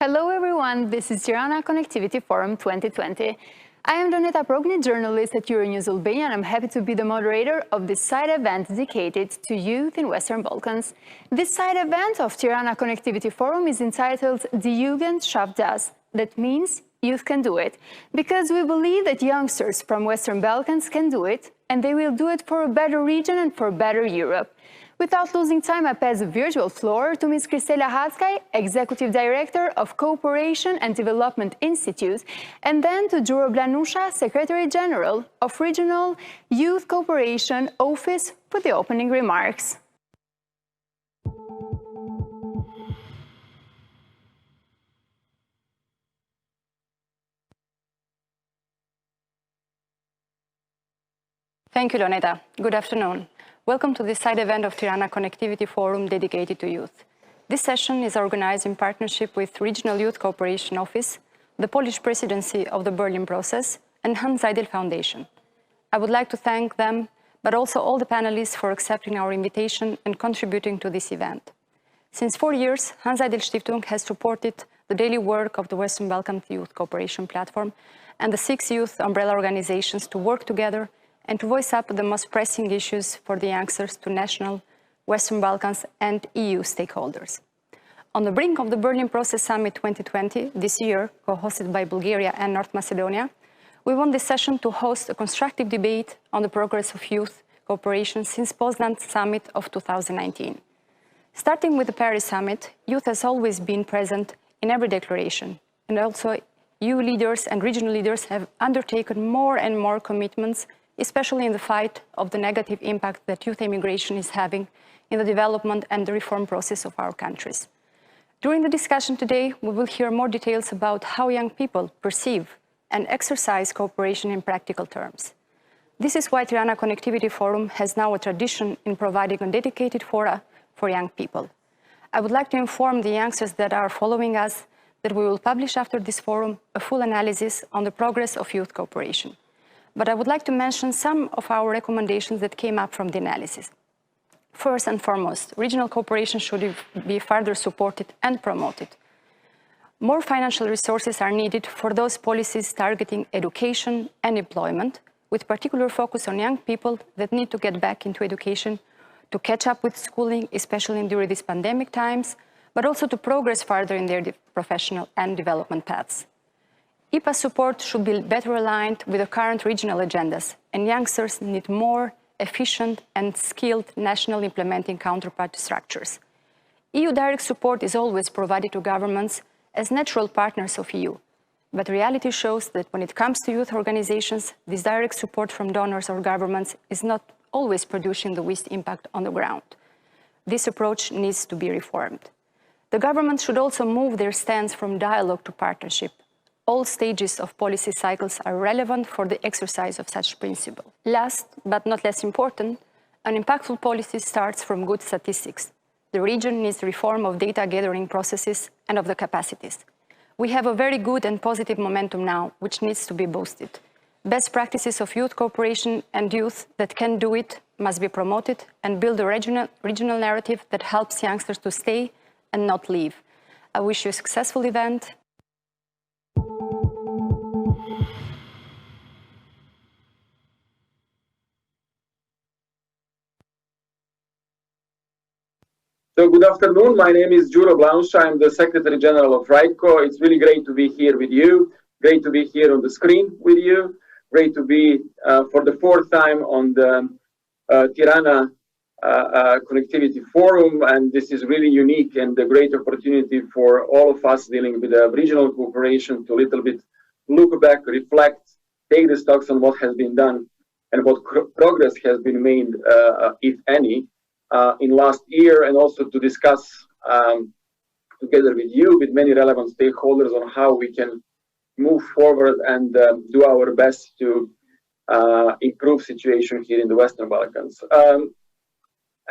Hello everyone, this is Tirana Connectivity Forum 2020. I am Loneta Progni, journalist at Euronews Albania, and I'm happy to be the moderator of this side event dedicated to youth in Western Balkans. This side event of Tirana Connectivity Forum is entitled The Jugend, Schafft. That means youth can do it, because we believe that youngsters from Western Balkans can do it, and they will do it for a better region and for a better Europe. Without losing time, I pass the virtual floor to Ms. Krisela Hackaj, Executive Director of Cooperation and Development Institute, and then to Đuro Blanuša, Secretary General of Regional Youth Cooperation Office, for the opening remarks. Thank you, Loneta. Good afternoon. Welcome to this side event of Tirana Connectivity Forum dedicated to youth. This session is organized in partnership with Regional Youth Cooperation Office, the Polish Presidency of the Berlin Process, and Hanns-Seidel Foundation. I would like to thank them, but also all the panelists for accepting our invitation and contributing to this event. Since 4 years, Hanns-Seidel-Stiftung has supported the daily work of the Western Balkan Youth Cooperation Platform and the 6 youth umbrella organizations to work together and to voice up the most pressing issues for the youngsters to national, Western Balkans and EU stakeholders. On the brink of the Berlin Process Summit 2020, this year, co-hosted by Bulgaria and North Macedonia, we want this session to host a constructive debate on the progress of youth cooperation since Poznan Summit of 2019. Starting with the Paris Summit, youth has always been present in every declaration, and also EU leaders and regional leaders have undertaken more and more commitments, especially in the fight of the negative impact that youth immigration is having in the development and the reform process of our countries. During the discussion today, we will hear more details about how young people perceive and exercise cooperation in practical terms. This is why Tirana Connectivity Forum has now a tradition in providing a dedicated fora for young people. I would like to inform the youngsters that are following us that we will publish after this forum a full analysis on the progress of youth cooperation. But I would like to mention some of our recommendations that came up from the analysis. First and foremost, regional cooperation should be further supported and promoted. More financial resources are needed for those policies targeting education and employment, with particular focus on young people that need to get back into education, to catch up with schooling, especially during these pandemic times, but also to progress further in their professional and development paths. IPA support should be better aligned with the current regional agendas, and youngsters need more efficient and skilled national implementing counterpart structures. EU direct support is always provided to governments as natural partners of EU, but reality shows that when it comes to youth organizations, this direct support from donors or governments is not always producing the wished impact on the ground. This approach needs to be reformed. The government should also move their stance from dialogue to partnership. All stages of policy cycles are relevant for the exercise of such principle. Last, but not less important, an impactful policy starts from good statistics. The region needs reform of data gathering processes and of the capacities. We have a very good and positive momentum now, which needs to be boosted. Best practices of youth cooperation and youth that can do it must be promoted and build a regional narrative that helps youngsters to stay and not leave. I wish you a successful event. So good afternoon, my name is Đuro Blanuša, I'm the Secretary General of RYCO. It's really great to be here with you, great to be here on the screen with you, great to be for the 4th time on the Tirana Connectivity Forum, and this is really unique and a great opportunity for all of us dealing with regional cooperation to a little bit look back, reflect, take the stocks on what has been done and what progress has been made, if any, in last year, and also to discuss together with you, with many relevant stakeholders, on how we can move forward and do our best to improve situation here in the Western Balkans.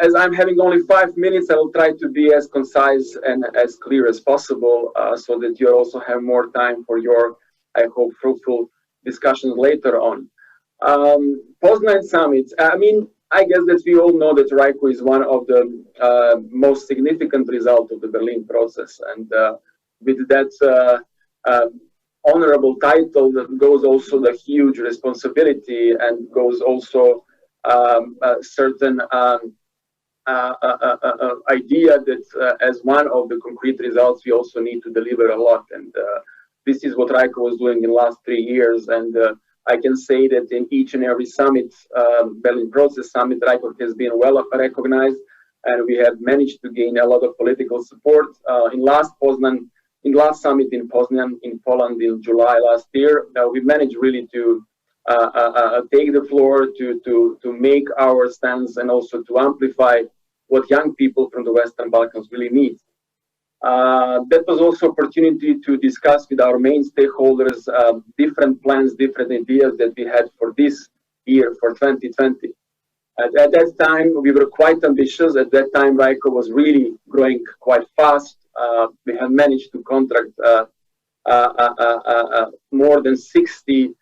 As I'm having only 5 minutes, I will try to be as concise and as clear as possible so that you also have more time for your, I hope, fruitful discussions later on. Poznan Summit, I guess that we all know that RYCO is one of the most significant results of the Berlin process, and with that honorable title that goes also the huge responsibility and goes also a certain idea that as one of the concrete results, we also need to deliver a lot. And this is what RYCO was doing in the last 3 years. And I can say that in each and every summit, Berlin Process Summit, RYCO has been well recognized, and we have managed to gain a lot of political support. In last summit in Poznan, in Poland, in July last year, we managed really to take the floor to make our stance and also to amplify what young people from the Western Balkans really need. That was also opportunity to discuss with our main stakeholders different plans, different ideas that we had for this year, for 2020. At that time, we were quite ambitious. At that time, RYCO was really growing quite fast. We have managed to contract more than 60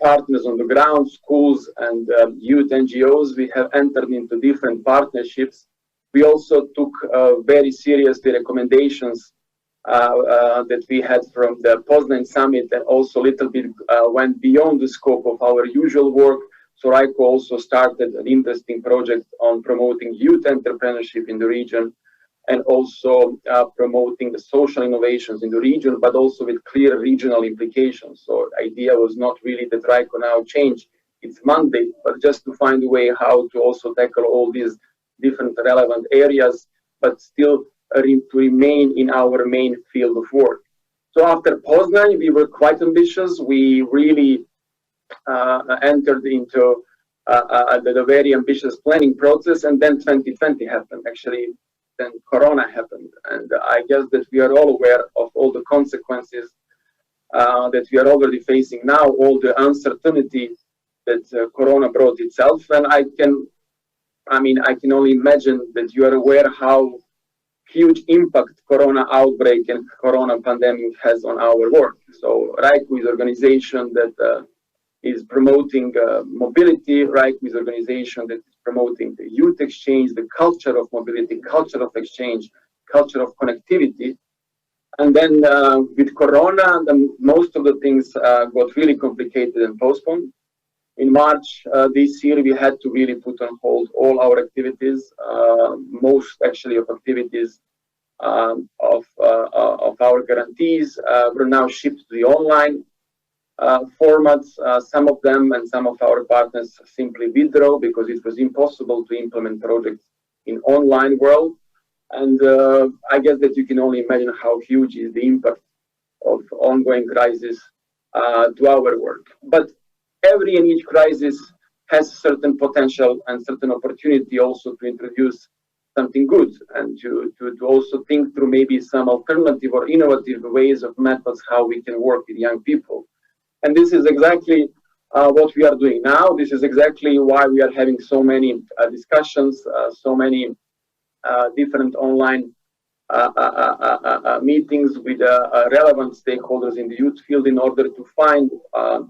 partners on the ground, schools and youth NGOs. We have entered into different partnerships. We also took very seriously recommendations that we had from the Poznan summit, and also a little bit went beyond the scope of our usual work. So RYCO also started an interesting project on promoting youth entrepreneurship in the region, and also promoting the social innovations in the region, but also with clear regional implications. So the idea was not really that RYCO now change its mandate, but just to find a way how to also tackle all these different relevant areas, but still to remain in our main field of work. So after Poznan, we were quite ambitious. We really entered into the very ambitious planning process, and then 2020 happened. Actually, then Corona happened, and I guess that we are all aware of all the consequences that we are already facing now, all the uncertainty that Corona brought itself. And I can only imagine that you are aware how huge impact Corona outbreak and Corona pandemic has on our work. So RYCO is an organization that is promoting mobility. RYCO is an organization that is promoting the youth exchange, the culture of mobility, culture of exchange, culture of connectivity. And then with Corona, most of the things got really complicated and postponed. In March this year, we had to really put on hold all our activities. Most actually of activities of our guarantees were now shipped to the online formats. Some of them and some of our partners simply withdraw because it was impossible to implement projects in online world. And I guess that you can only imagine how huge is the impact of ongoing crisis to our work. But every and each crisis has certain potential and certain opportunity also to introduce something good, and to also think through maybe some alternative or innovative ways of methods how we can work with young people. And this is exactly what we are doing now. This is exactly why we are having so many discussions, so many different online meetings with relevant stakeholders in the youth field in order to find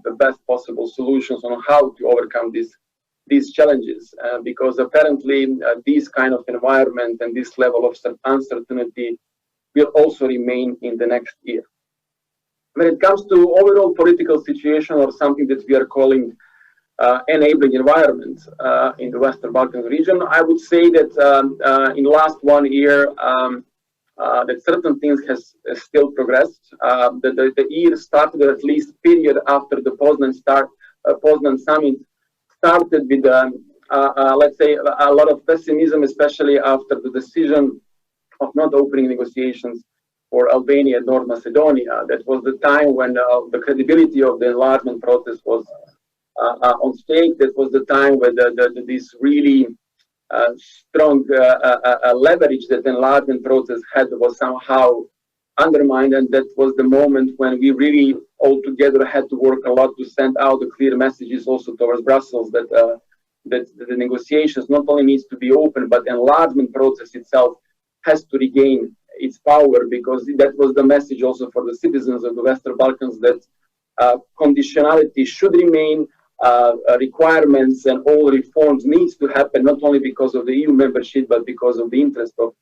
the best possible solutions on how to overcome these challenges. Because apparently this kind of environment and this level of uncertainty will also remain in the next year. When it comes to overall political situation, or something that we are calling enabling environment in the Western Balkans region, I would say that in the last 1 year, that certain things has still progressed. The year started, or at least period after the Poznan summit started with, let's say, a lot of pessimism, especially after the decision of not opening negotiations for Albania and North Macedonia. That was the time when the credibility of the enlargement process was on stake. That was the time when this really strong leverage that the enlargement process had was somehow undermined, and that was the moment when we really all together had to work a lot to send out the clear messages also towards Brussels that the negotiations not only needs to be open, but the enlargement process itself has to regain its power, because that was the message also for the citizens of the Western Balkans, that conditionality should remain, requirements and all reforms needs to happen, not only because of the EU membership, but because of the interest of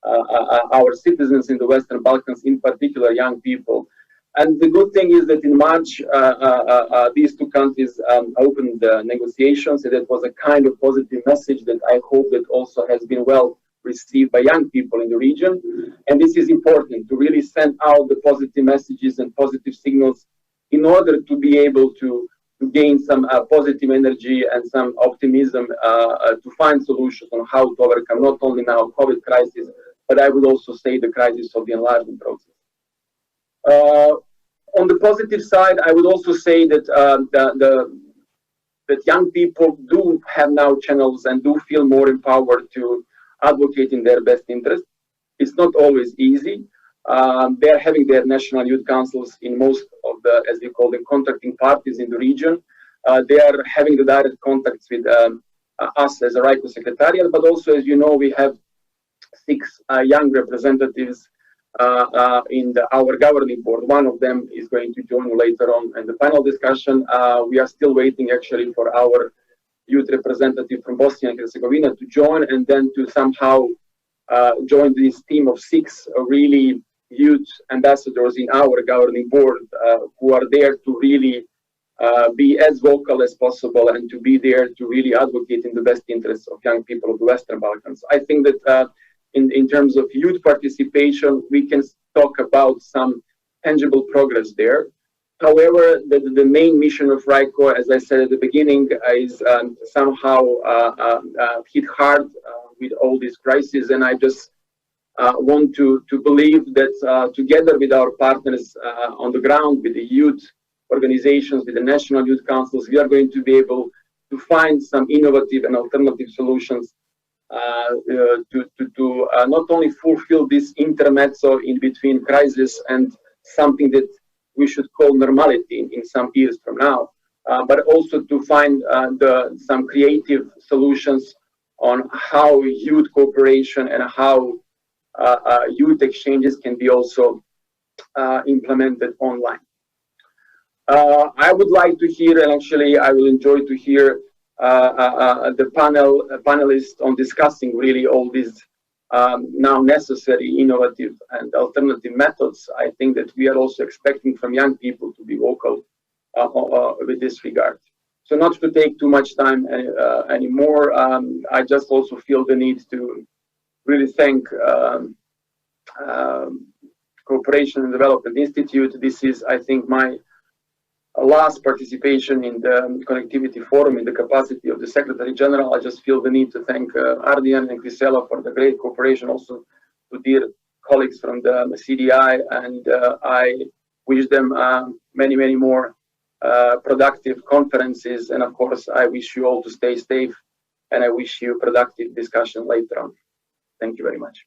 our citizens in the Western Balkans, in particular young people. And the good thing is that in March, these two countries opened the negotiations, and that was a kind of positive message that I hope that also has been well received by young people in the region. And this is important, to really send out the positive messages and positive signals in order to be able to gain some positive energy and some optimism to find solutions on how to overcome not only now COVID crisis, but I would also say the crisis of the enlargement process. On the positive side, I would also say that that young people do have now channels and do feel more empowered to advocate in their best interest. It's not always easy. They're having their national youth councils in most of the, as we call them, contracting parties in the region. They are having the direct contacts with us as a RYCO secretariat, but also, as you know, we have 6 young representatives in our governing board. One of them is going to join later on in the panel discussion. We are still waiting actually for our youth representative from Bosnia and Herzegovina to join, and then to somehow join this team of 6 really youth ambassadors in our governing board who are there to really be as vocal as possible and to be there to really advocate in the best interests of young people of the Western Balkans. I think that in terms of youth participation, we can talk about some tangible progress there. However, the main mission of RYCO, as I said at the beginning, is somehow hit hard with all these crises, and I just want to believe that together with our partners on the ground, with the youth organizations, with the national youth councils, we are going to be able to find some innovative and alternative solutions to not only fulfill this intermezzo in between crisis and something that we should call normality in some years from now, but also to find some creative solutions on how youth cooperation and how youth exchanges can be also implemented online. I would like to hear, and actually I will enjoy to hear the panelists on discussing really all these now necessary innovative and alternative methods. I think that we are also expecting from young people to be vocal with this regard. So not to take too much time anymore, I just also feel the need to really thank Cooperation and Development Institute. This is, I think, my last participation in the Connectivity Forum in the capacity of the Secretary General. I just feel the need to thank Andrea and Krisela for the great cooperation, also to dear colleagues from the CDI, and I wish them many, many more productive conferences, and of course I wish you all to stay safe, and I wish you productive discussion later on. Thank you very much.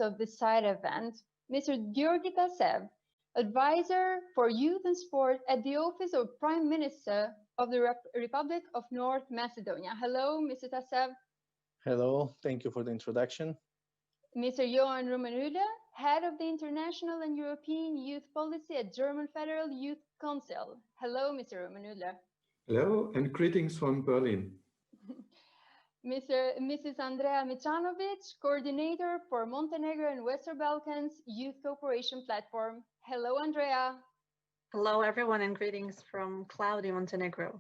Of this side event, Mr. Gjorgi Tasev, Advisor for Youth and Sport at the Office of Prime Minister of the Republic of North Macedonia. Hello, Mr. Tasev. Hello, thank you for the introduction. Mr. Jochen Rummenhöller, Head of the International and European Youth Policy at German Federal Youth Council. Hello, Mr. Rummenhöller. Hello, and greetings from Berlin. Mrs. Andrea Mićanović, Coordinator for Montenegro and Western Balkans Youth Cooperation Platform. Hello, Andrea. Hello, everyone, and greetings from cloudy Montenegro.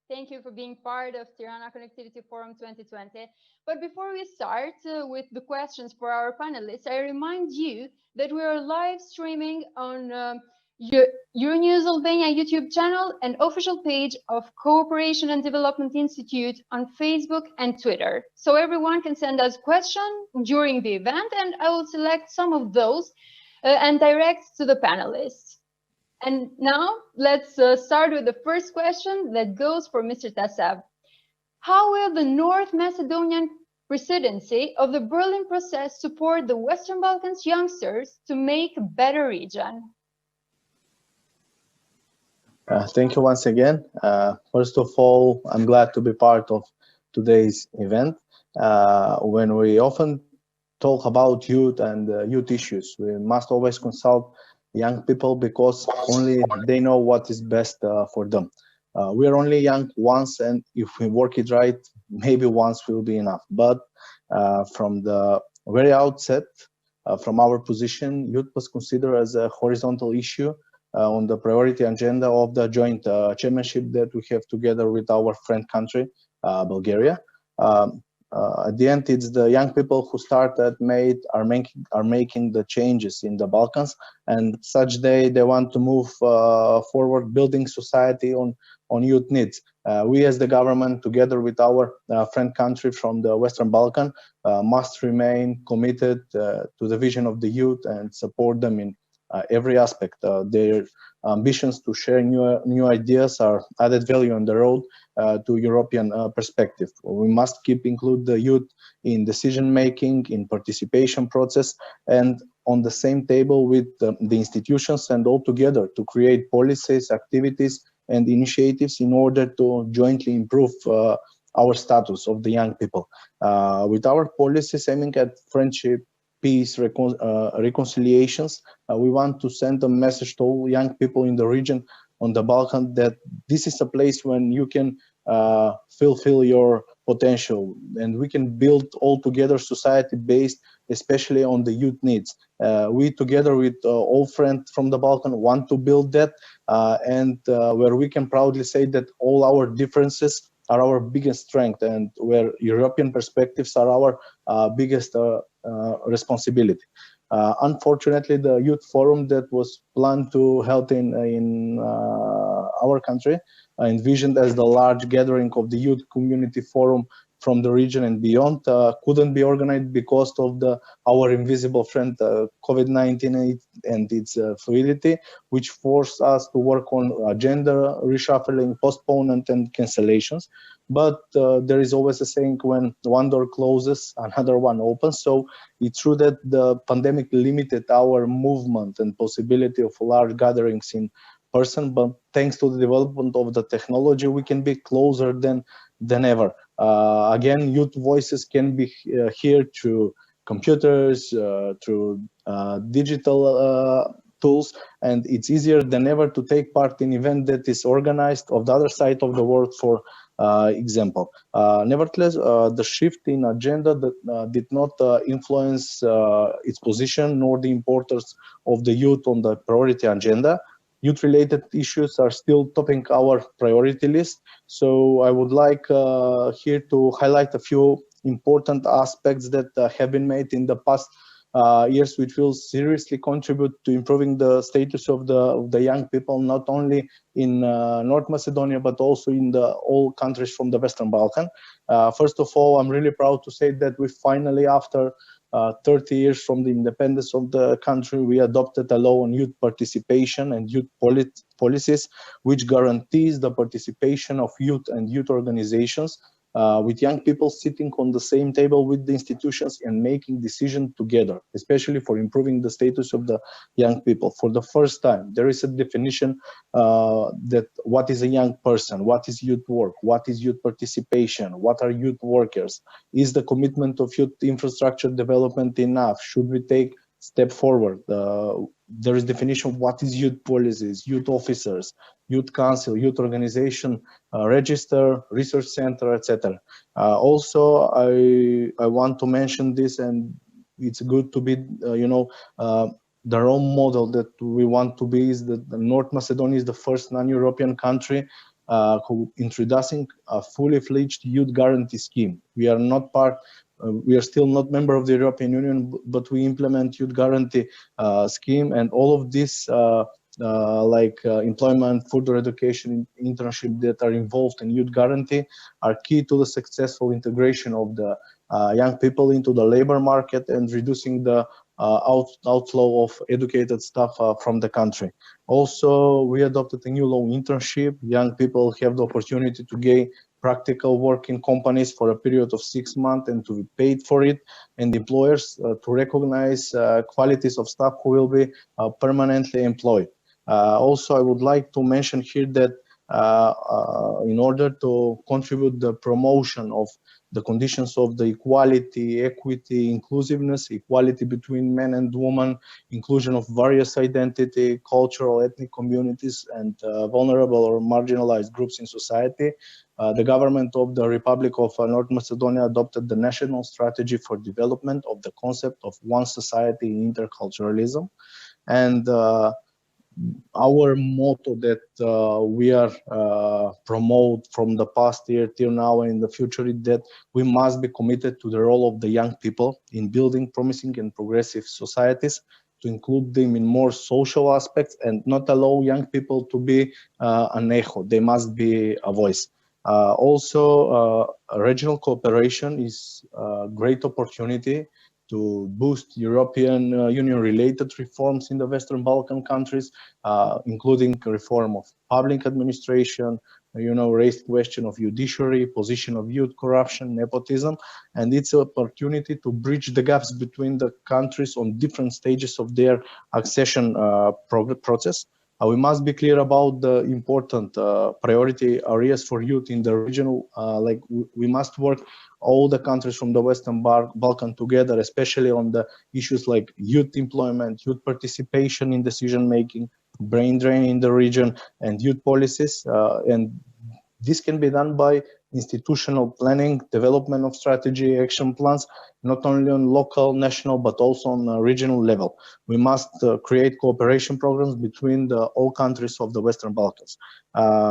Thank you for being part of Tirana Connectivity Forum 2020. But before we start with the questions for our panelists, I remind you that we are live streaming on Euronews Albania YouTube channel and official page of Cooperation and Development Institute on Facebook and Twitter. So everyone can send us questions during the event, and I will select some of those and direct to the panelists. And now let's start with the first question that goes for Mr. Tasev. How will the North Macedonian presidency of the Berlin Process support the Western Balkans youngsters to make a better region? Thank you once again. First of all, I'm glad to be part of today's event. when we often talk about youth and youth issues, we must always consult young people because only they know what is best for them. We are only young once, and if we work it right, maybe once will be enough. But from the very outset, from our position, youth was considered as a horizontal issue on the priority agenda of the joint chairmanship that we have together with our friend country, Bulgaria. At the end, it's the young people who started, are making the changes in the Balkans, and such they want to move forward, building society on youth needs. We as the government, together with our friend country from the Western Balkan, must remain committed to the vision of the youth and support them in every aspect. Their ambitions to share new ideas are added value on the road to European perspective. We must include the youth in decision making, in participation process, and on the same table with the institutions, and all together to create policies, activities, and initiatives in order to jointly improve our status of the young people. With our policies aiming at friendship, peace, reconciliations, we want to send a message to all young people in the region, on the Balkan, that this is a place when you can fulfill your potential, and we can build all together society based especially on the youth needs. We together with all friends from the Balkan want to build that, and where we can proudly say that all our differences are our biggest strength, and where European perspectives are our biggest responsibility. Unfortunately, the youth forum that was planned to held in our country, envisioned as the large gathering of the youth community forum from the region and beyond, couldn't be organized because of our invisible friend COVID-19 and its fluidity, which forced us to work on agenda reshuffling, postponement, and cancellations. But there is always a saying, when one door closes, another one opens. So it's true that the pandemic limited our movement and possibility of large gatherings in person, but thanks to the development of the technology, we can be closer than ever. Again, youth voices can be heard through computers, through digital tools, and it's easier than ever to take part in an event that is organized on the other side of the world, for example. Nevertheless, the shift in agenda did not influence its position nor the importance of the youth on the priority agenda. Youth-related issues are still topping our priority list. So I would like here to highlight a few important aspects that have been made in the past years, which will seriously contribute to improving the status of the young people, not only in North Macedonia, but also in all countries from the Western Balkan. First of all, I'm really proud to say that we finally, after 30 years from the independence of the country, we adopted a law on youth participation and youth policies, which guarantees the participation of youth and youth organizations, with young people sitting on the same table with the institutions and making decisions together, especially for improving the status of the young people. For the first time, there is a definition that what is a young person, what is youth work, what is youth participation, what are youth workers, is the commitment of youth infrastructure development enough, should we take step forward. There is definition of what is youth policies, youth officers, youth council, youth organization, register, research center, etc. Also, I want to mention this, and it's good to be, the role model that we want to be is that North Macedonia is the first non-European country who introducing a fully fledged youth guarantee scheme. We are not part. We are still not member of the European Union, but we implement youth guarantee scheme, and all of this employment, further education, internship that are involved in youth guarantee are key to the successful integration of the young people into the labor market and reducing the outflow of educated staff from the country. Also, we adopted a new law, internship. Young people have the opportunity to gain practical work in companies for a period of 6 months and to be paid for it, and employers to recognize qualities of staff who will be permanently employed. Also, I would like to mention here that in order to contribute the promotion of the conditions of the equality, equity, inclusiveness, equality between men and women, inclusion of various identity, cultural, ethnic communities, and vulnerable or marginalized groups in society. The government of the Republic of North Macedonia adopted the National Strategy for Development of the concept of one society in interculturalism. And our motto that we are promote from the past year till now and in the future is that we must be committed to the role of the young people in building promising and progressive societies, to include them in more social aspects and not allow young people to be an echo. They must be a voice. Also, regional cooperation is a great opportunity to boost European Union-related reforms in the Western Balkan countries, including reform of public administration, raised question of judiciary, position of youth, corruption, nepotism, and it's an opportunity to bridge the gaps between the countries on different stages of their accession process. We must be clear about the important priority areas for youth in the regional, we must work all the countries from the Western Balkan together, especially on the issues like youth employment, youth participation in decision-making, brain drain in the region, and youth policies. And this can be done by institutional planning, development of strategy, action plans, not only on local, national, but also on a regional level. We must create cooperation programs between all countries of the Western Balkans.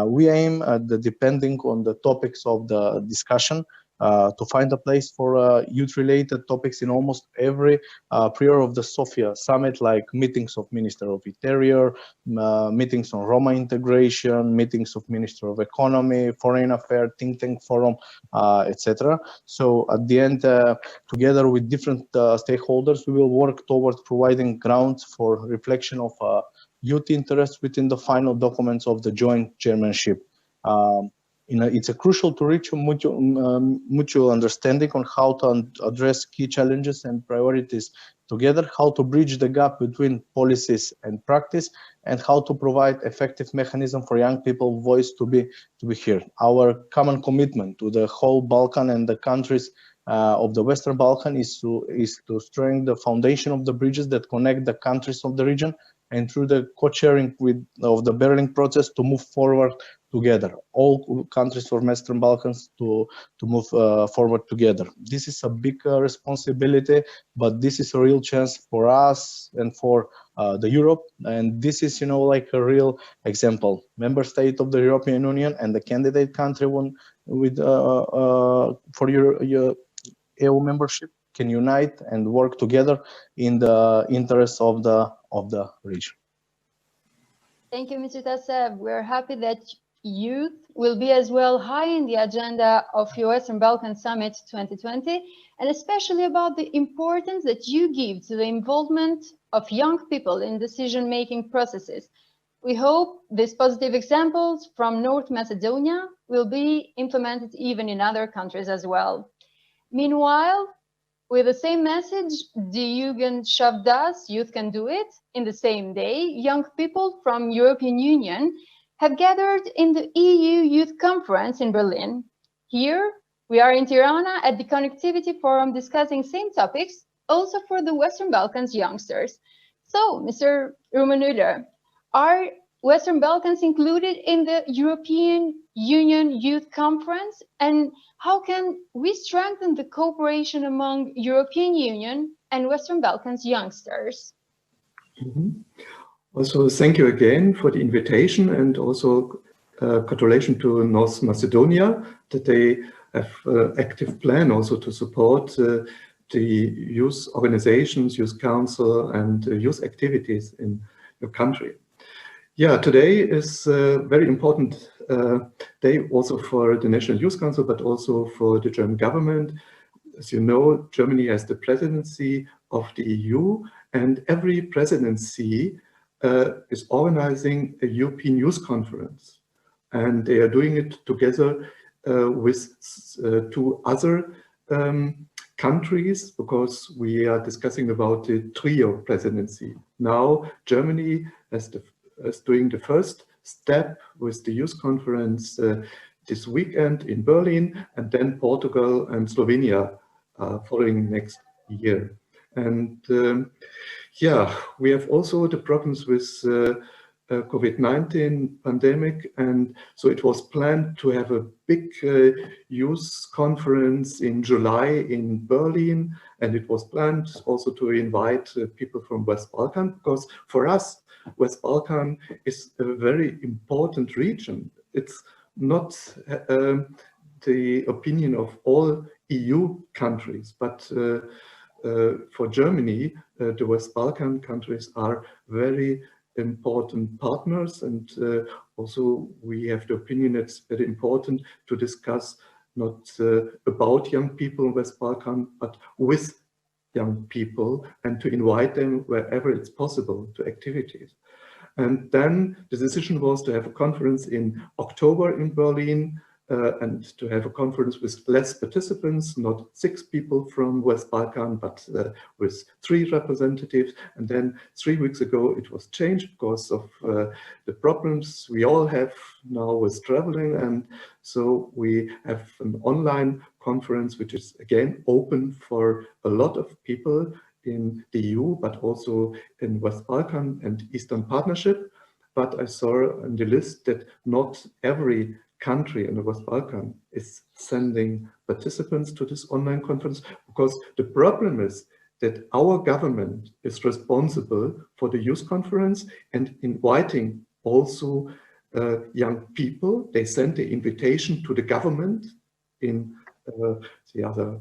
We aim at depending on the topics of the discussion, to find a place for youth-related topics in almost every prior of the Sofia summit, like meetings of Minister of Interior, meetings on Roma integration, meetings of Minister of Economy, Foreign Affairs, think tank forum, etc. So at the end, together with different stakeholders, we will work towards providing grounds for reflection of youth interests within the final documents of the joint chairmanship. It's crucial to reach a mutual understanding on how to address key challenges and priorities together, how to bridge the gap between policies and practice, and how to provide effective mechanism for young people's voice to be heard. Our common commitment to the whole Balkan and the countries of the Western Balkan is to strengthen the foundation of the bridges that connect the countries of the region, and through the co-chairing of the Berlin process to move forward together, all countries from Western Balkans to move forward together. This is a big responsibility, but this is a real chance for us and for the Europe. And this is, like a real example. Member state of the European Union and the candidate country for your EU membership can unite and work together in the interests of the region. Thank you, Mr. Tasev. We're happy that youth will be as well high in the agenda of your Western Balkan Summit 2020, and especially about the importance that you give to the involvement of young people in decision-making processes. We hope these positive examples from North Macedonia will be implemented even in other countries as well. Meanwhile, with the same message, the Jugend Schafft does, youth can do it, in the same day, young people from European Union have gathered in the EU Youth Conference in Berlin. Here, we are in Tirana at the Connectivity Forum discussing same topics, also for the Western Balkans youngsters. So, Mr. Rummenhöller, are Western Balkans included in the European Union Youth Conference? And how can we strengthen the cooperation among European Union and Western Balkans youngsters? Also, thank you again for the invitation, and also congratulations to North Macedonia that they have an active plan also to support the youth organizations, youth council, and youth activities in your country. Yeah, today is a very important day also for the National Youth Council, but also for the German government. As you know, Germany has the presidency of the EU, and every presidency is organizing a European Youth Conference. And they are doing it together with two other countries, because we are discussing about the trio presidency. Now, Germany is doing the first step with the youth conference this weekend in Berlin, and then Portugal and Slovenia following next year. And yeah, we have also the problems with COVID-19 pandemic, and so it was planned to have a big youth conference in July in Berlin, and it was planned also to invite people from West Balkan, because for us, West Balkan is a very important region. It's not the opinion of all EU countries, but for Germany, the West Balkan countries are very important partners, and also we have the opinion it's very important to discuss not about young people in West Balkan, but with young people, and to invite them wherever it's possible to activities. And then the decision was to have a conference in October in Berlin, and to have a conference with less participants, not 6 people from West Balkan, but with 3 representatives. And then 3 weeks ago, it was changed because of the problems we all have now with traveling. And so we have an online conference, which is again open for a lot of people in the EU, but also in West Balkan and Eastern Partnership. But I saw on the list that not every country in the West Balkan is sending participants to this online conference, because the problem is that our government is responsible for the youth conference and inviting also young people. They send the invitation to the government in the other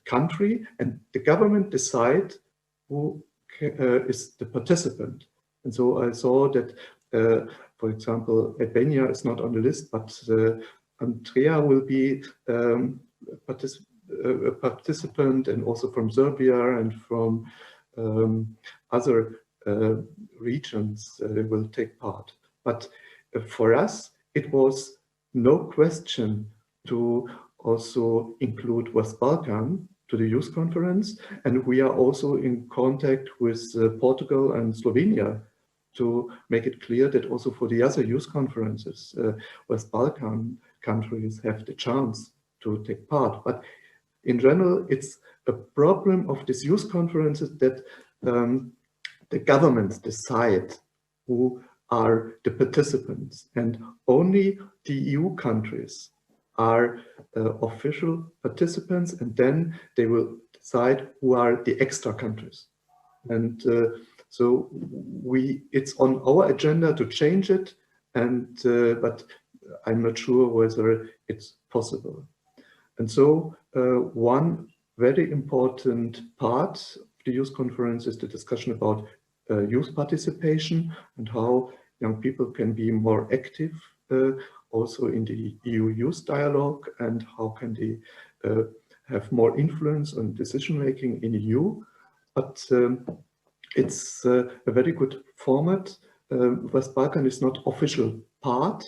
country, and the government decide who is the participant. And so I saw that for example, Albania is not on the list, but Andrea will be a participant, and also from Serbia and from other regions will take part. But for us, it was no question to also include West Balkan to the youth conference, and we are also in contact with Portugal and Slovenia to make it clear that also for the other youth conferences, West Balkan countries have the chance to take part. But in general, it's a problem of these youth conferences that the governments decide who are the participants, and only the EU countries are official participants, and then they will decide who are the extra countries. And so it's on our agenda to change it, and but I'm not sure whether it's possible. And so one very important part of the youth conference is the discussion about youth participation and how young people can be more active also in the EU youth dialogue, and how can they have more influence on decision-making in EU. But it's a very good format. West Balkan is not official part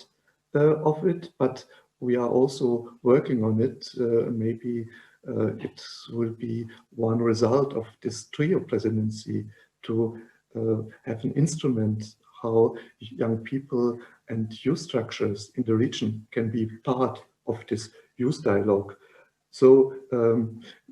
of it, but we are also working on it. Maybe it will be one result of this trio presidency to have an instrument how young people and youth structures in the region can be part of this youth dialogue. So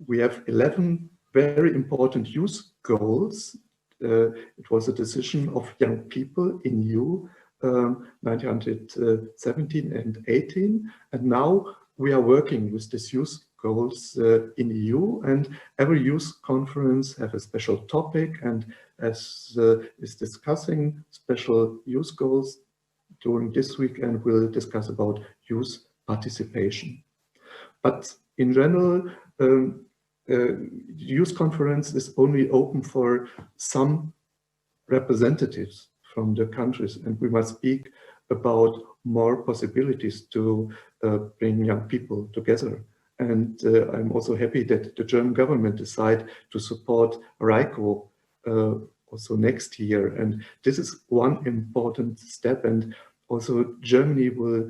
we have 11 very important youth goals. It was a decision of young people in EU 1917 and 18, and now we are working with these youth goals in EU, and every youth conference have a special topic, and as is discussing special youth goals during this weekend, we'll discuss about youth participation. But in general, youth conference is only open for some representatives from the countries, and we must speak about more possibilities to bring young people together. And I'm also happy that the German government decided to support RYCO also next year. And this is one important step. And also Germany will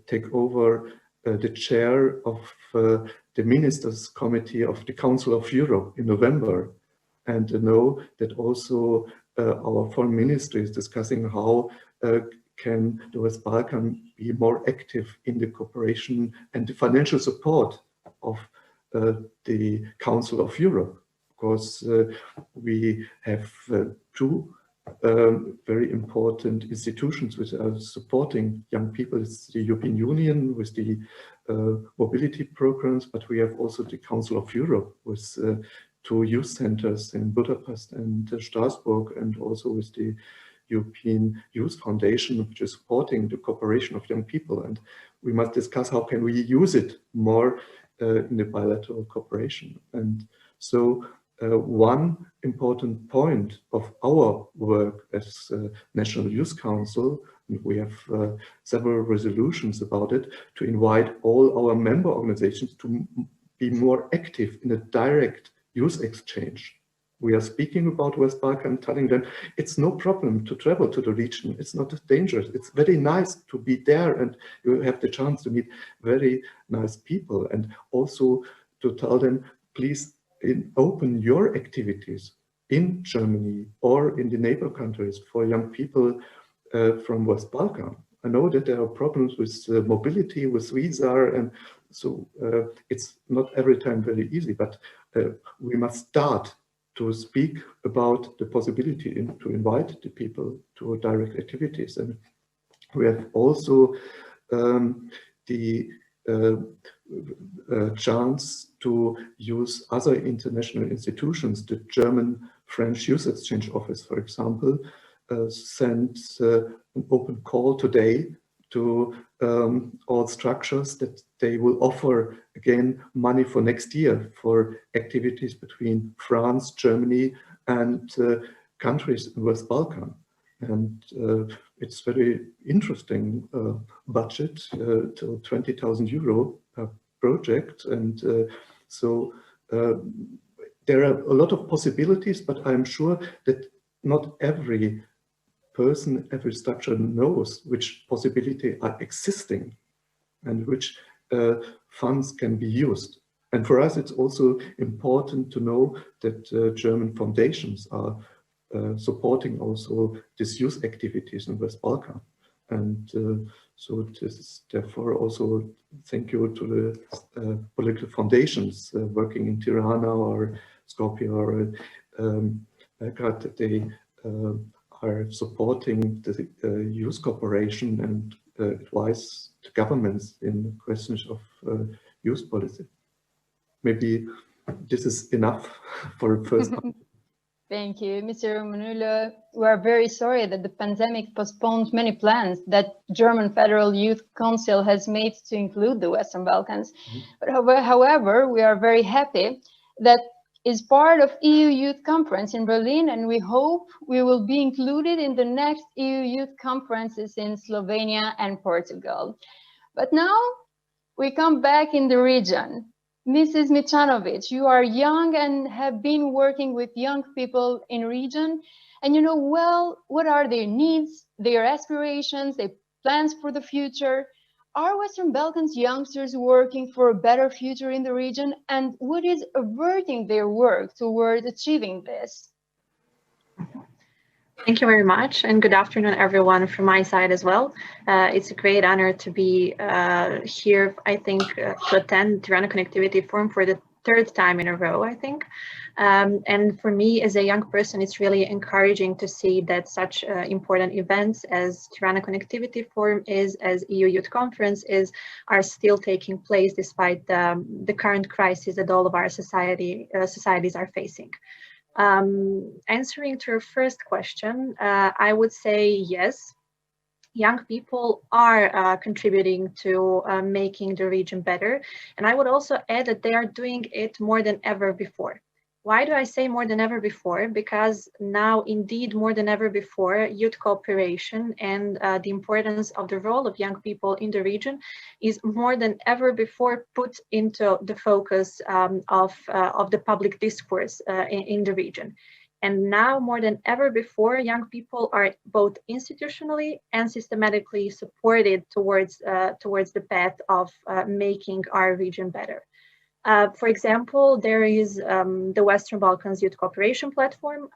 take over the chair of the Ministers' Committee of the Council of Europe in November. And know that also our foreign ministry is discussing how can the West Balkan be more active in the cooperation and the financial support of the Council of Europe? Because we have two very important institutions which are supporting young people. It's the European Union with the mobility programs, but we have also the Council of Europe with two youth centers in Budapest and Strasbourg, and also with the European Youth Foundation, which is supporting the cooperation of young people. And we must discuss how can we use it more in the bilateral cooperation. And so one important point of our work as National Youth Council, and we have several resolutions about it, to invite all our member organizations to be more active in a direct youth exchange. We are speaking about West Balkan, telling them it's no problem to travel to the region. It's not dangerous. It's very nice to be there, and you have the chance to meet very nice people. And also to tell them, please open your activities in Germany or in the neighbor countries for young people from West Balkan. I know that there are problems with mobility, with visa, and so it's not every time very easy, but we must start to speak about the possibility to invite the people to direct activities. And we have also the chance to use other international institutions. The German-French Youth Exchange Office, for example, sent an open call today to all structures that they will offer again money for next year for activities between France, Germany, and countries in West Balkan. And it's very interesting budget to 20,000 euro per project. And so there are a lot of possibilities, but I'm sure that not every person, every structure knows which possibilities are existing and which funds can be used. And for us, it's also important to know that German foundations are supporting also these youth activities in West Balkan. And so this is therefore also thank you to the political foundations working in Tirana or Skopje or Belgrade, that they are supporting the youth cooperation and advise to governments in questions of youth policy. Maybe this is enough for the first time. Thank you, Mr. Rummenhöller. We are very sorry that the pandemic postponed many plans that German Federal Youth Council has made to include the Western Balkans. But however, we are very happy that is part of EU Youth Conference in Berlin, and we hope we will be included in the next EU Youth Conferences in Slovenia and Portugal. But now we come back in the region. Mrs. Mićanović, you are young and have been working with young people in region, and you know well what are their needs, their aspirations, their plans for the future. Are Western Balkans youngsters working for a better future in the region, and what is averting their work toward achieving this? Thank you very much, and good afternoon, everyone, from my side as well. It's a great honor to be here, I think, to attend Tirana Connectivity Forum for the third time in a row, I think. And for me, as a young person, it's really encouraging to see that such important events as Tirana Connectivity Forum is, as EU Youth Conference is, are still taking place despite the current crisis that all of our societies are facing. Answering to your first question, I would say yes. Young people are contributing to making the region better. And I would also add that they are doing it more than ever before. Why do I say more than ever before? Because now, indeed, more than ever before, youth cooperation and the importance of the role of young people in the region is more than ever before put into the focus of the public discourse in the region. And now, more than ever before, young people are both institutionally and systematically supported towards the path of making our region better. For example, there is the Western Balkans Youth Cooperation Platform,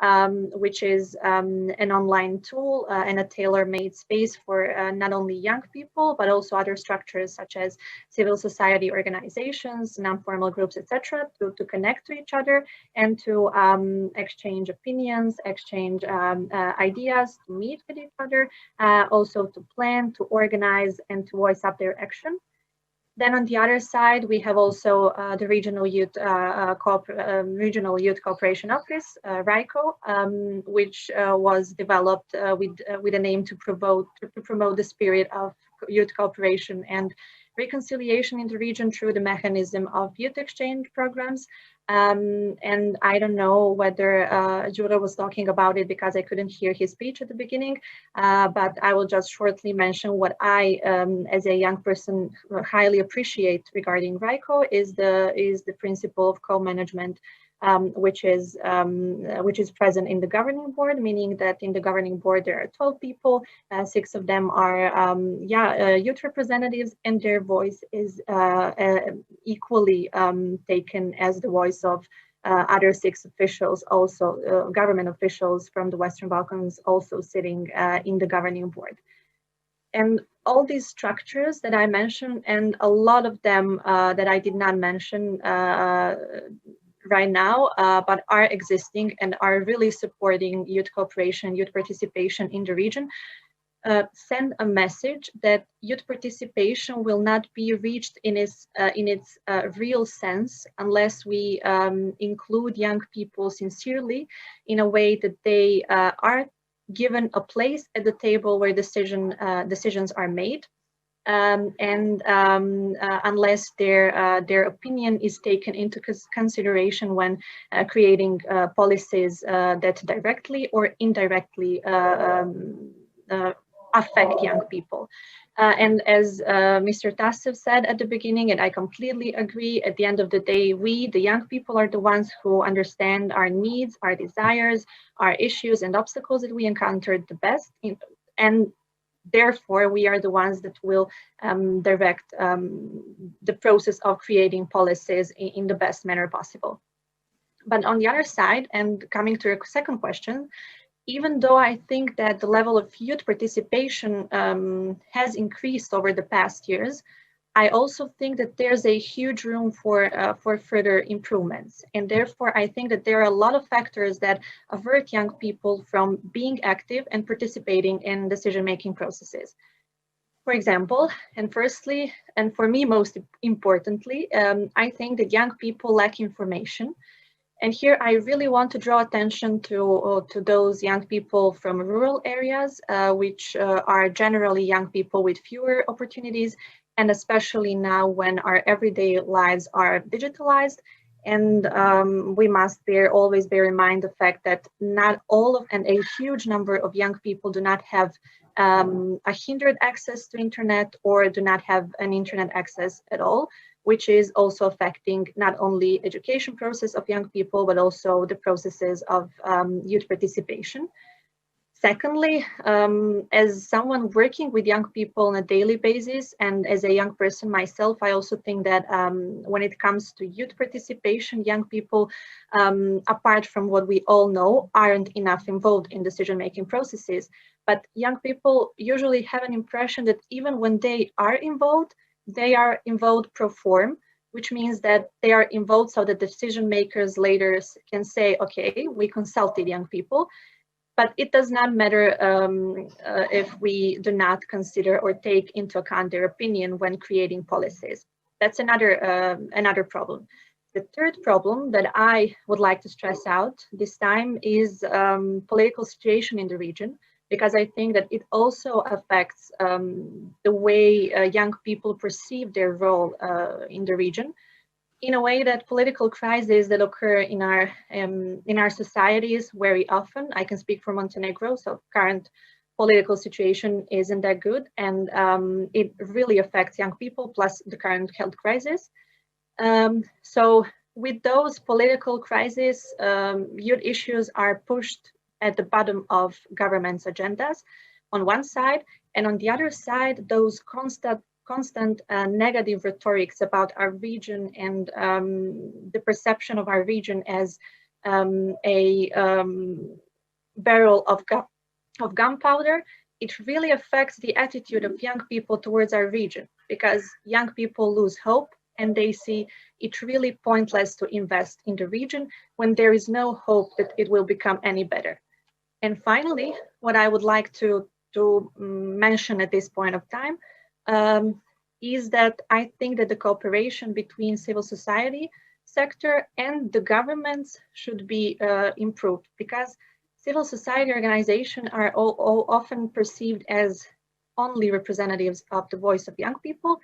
which is an online tool and a tailor-made space for not only young people, but also other structures such as civil society organizations, non-formal groups, etc., to connect to each other and to exchange opinions, exchange ideas, to meet with each other, also to plan, to organize, and to voice up their action. Then on the other side, we have also the Regional Youth Cooperation Office, RYCO, which was developed with an aim to promote the spirit of youth cooperation and reconciliation in the region through the mechanism of youth exchange programs. And I don't know whether Đuro was talking about it because I couldn't hear his speech at the beginning, but I will just shortly mention what I, as a young person, highly appreciate regarding RYCO is the principle of co-management, which is present in the governing board, meaning that in the governing board there are 12 people, 6 of them are youth representatives, and their voice is equally taken as the voice of other 6 officials, also government officials from the Western Balkans, also sitting in the governing board. And all these structures that I mentioned, and a lot of them that I did not mention right now, but are existing and are really supporting youth cooperation, youth participation in the region, send a message that youth participation will not be reached in its real sense unless we include young people sincerely in a way that they are given a place at the table where decisions are made. Unless their opinion is taken into consideration when creating policies that directly or indirectly affect young people. And as Mr. Tasev said at the beginning, and I completely agree, at the end of the day, we, the young people, are the ones who understand our needs, our desires, our issues and obstacles that we encountered the best. And therefore, we are the ones that will direct the process of creating policies in the best manner possible. But on the other side, and coming to your second question, even though I think that the level of youth participation has increased over the past years, I also think that there's a huge room for further improvements. And therefore, I think that there are a lot of factors that avert young people from being active and participating in decision-making processes. For example, and firstly, and for me most importantly, I think that young people lack information. And here I really want to draw attention to those young people from rural areas, which are generally young people with fewer opportunities, and especially now when our everyday lives are digitalized. And we must always bear in mind the fact that not all of, and a huge number of young people do not have a hindered access to internet or do not have an internet access at all, which is also affecting not only education process of young people, but also the processes of youth participation. Secondly, as someone working with young people on a daily basis, and as a young person myself, I also think that when it comes to youth participation, young people, apart from what we all know, aren't enough involved in decision-making processes. But young people usually have an impression that even when they are involved pro form, which means that they are involved so that decision makers later can say, okay, we consulted young people. But it does not matter if we do not consider or take into account their opinion when creating policies. That's another problem. The third problem that I would like to stress out this time is political situation in the region, because I think that it also affects the way young people perceive their role in the region, in a way that political crises that occur in our societies very often. I can speak for Montenegro, so current political situation isn't that good, and it really affects young people, plus the current health crisis. So with those political crises, youth issues are pushed at the bottom of government's agendas on one side, and on the other side, those constant negative rhetorics about our region and the perception of our region as a barrel of gunpowder, it really affects the attitude of young people towards our region, because young people lose hope and they see it really pointless to invest in the region when there is no hope that it will become any better. And finally, what I would like to mention at this point of time is that I think that the cooperation between civil society sector and the governments should be improved, because civil society organizations are all often perceived as only representatives of the voice of young people,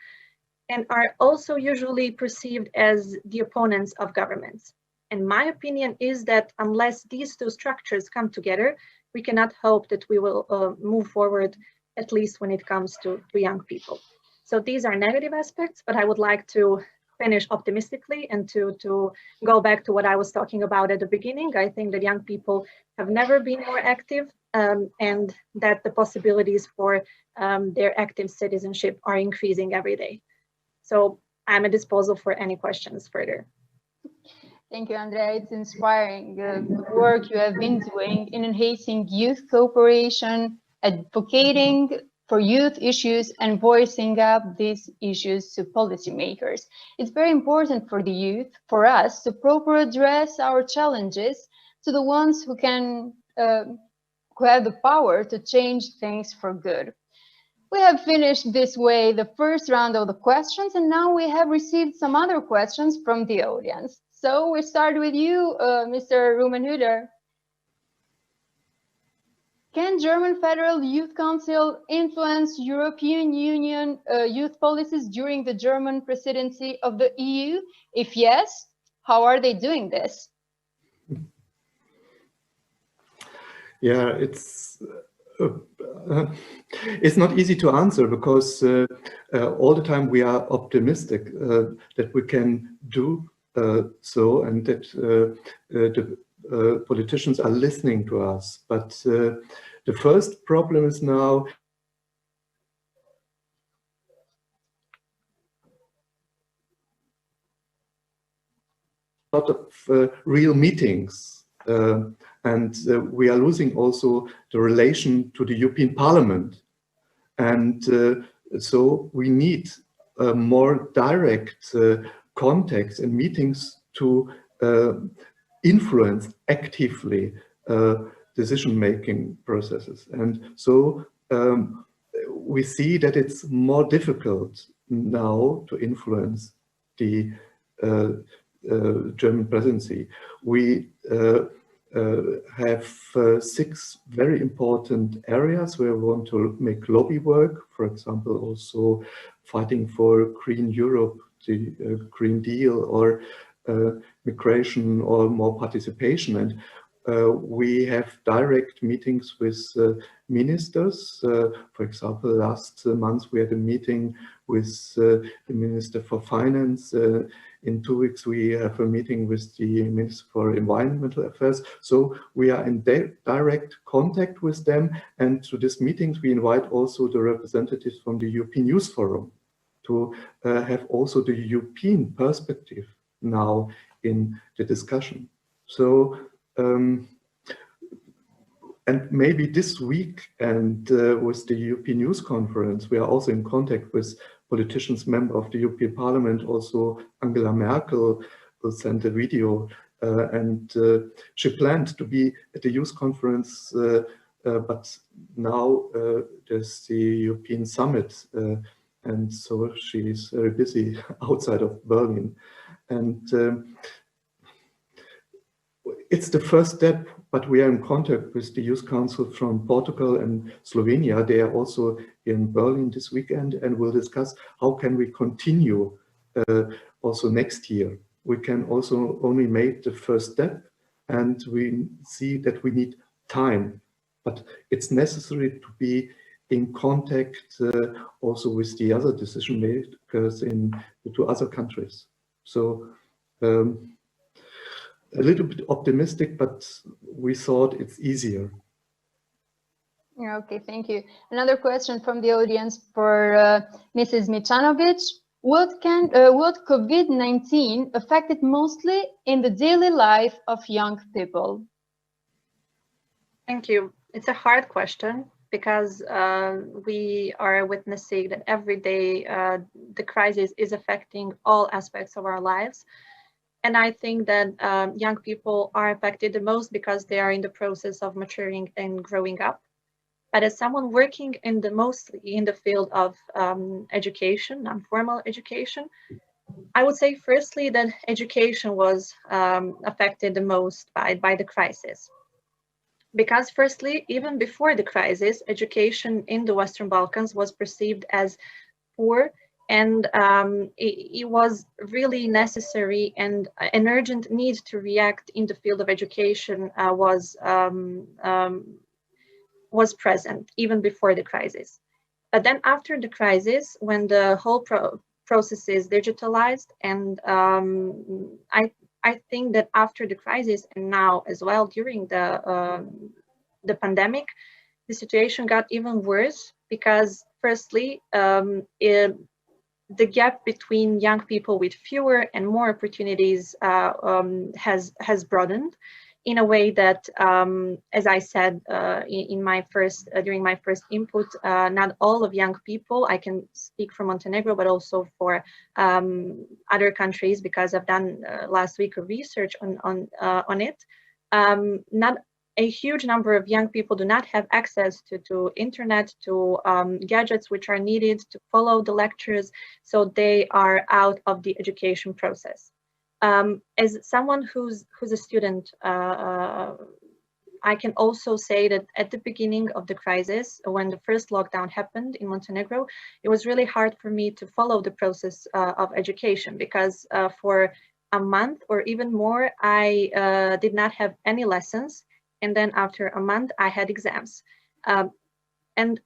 and are also usually perceived as the opponents of governments. And my opinion is that unless these two structures come together, we cannot hope that we will move forward, at least when it comes to young people. So these are negative aspects, but I would like to finish optimistically and to go back to what I was talking about at the beginning. I think that young people have never been more active, and that the possibilities for their active citizenship are increasing every day. So I'm at disposal for any questions further. Thank you, Andrea. It's inspiring the work you have been doing in enhancing youth cooperation, advocating for youth issues, and voicing up these issues to policymakers. It's very important for the youth, for us, to properly address our challenges to the ones who have the power to change things for good. We have finished this way the first round of the questions, and now we have received some other questions from the audience. So we start with you, Mr. Rummenhöller. Can German Federal Youth Council influence European Union youth policies during the German presidency of the EU? If yes, how are they doing this? Yeah, it's not easy to answer, because all the time we are optimistic that we can do so, and that the politicians are listening to us. But the first problem is now a lot of real meetings, and we are losing also the relation to the European Parliament. And so we need more direct contacts and meetings to influence actively decision-making processes. And so we see that it's more difficult now to influence the German presidency. We have 6 very important areas where we want to make lobby work. For example, also fighting for Green Europe, the Green Deal, or migration, or more participation. And we have direct meetings with ministers. For example, last month we had a meeting with the Minister for Finance. In 2 weeks we have a meeting with the Minister for Environmental Affairs. So we are in direct contact with them, and to these meetings we invite also the representatives from the European Youth Forum to have also the European perspective now in the discussion. So and maybe this week, and with the European Youth Conference, we are also in contact with politicians, member of the European Parliament. Also Angela Merkel will send a video, and she planned to be at the Youth Conference, but now there's the European Summit, and so she is very busy outside of Berlin. And it's the first step, but we are in contact with the Youth Council from Portugal and Slovenia. They are also in Berlin this weekend, and will discuss how can we continue also next year. We can also only make the first step, and we see that we need time, but it's necessary to be in contact also with the other decision makers in the 2 other countries. So a little bit optimistic, but we thought it's easier. Okay, thank you. Another question from the audience for Mrs. Mićanović. What COVID-19 affected mostly in the daily life of young people? Thank you. It's a hard question because we are witnessing that every day the crisis is affecting all aspects of our lives. And I think that young people are affected the most because they are in the process of maturing and growing up. But as someone working mostly in the field of education, non-formal education, I would say firstly that education was affected the most by the crisis. Because firstly, even before the crisis, education in the Western Balkans was perceived as poor, and it was really necessary, and an urgent need to react in the field of education was present even before the crisis. But then after the crisis, when the whole process is digitalized, and I think that after the crisis and now as well during the pandemic, the situation got even worse because firstly, the gap between young people with fewer and more opportunities has broadened in a way that, as I said during my first input, not all of young people, I can speak for Montenegro, but also for other countries because I've done last week of research on it. Not a huge number of young people do not have access to internet, to gadgets which are needed to follow the lectures, so they are out of the education process. As someone who's a student, I can also say that at the beginning of the crisis, when the first lockdown happened in Montenegro, it was really hard for me to follow the process of education because for a month or even more, I did not have any lessons. And then after a month, I had exams. And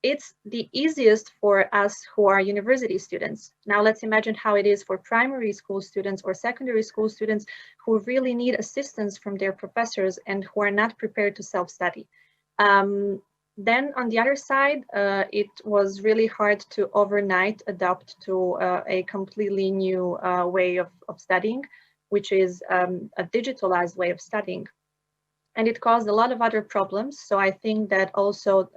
it's the easiest for us who are university students. Now let's imagine how it is for primary school students or secondary school students who really need assistance from their professors and who are not prepared to self-study. Then on the other side, it was really hard to overnight adapt to a completely new way of studying, which is a digitalized way of studying. And it caused a lot of other problems. So I think that also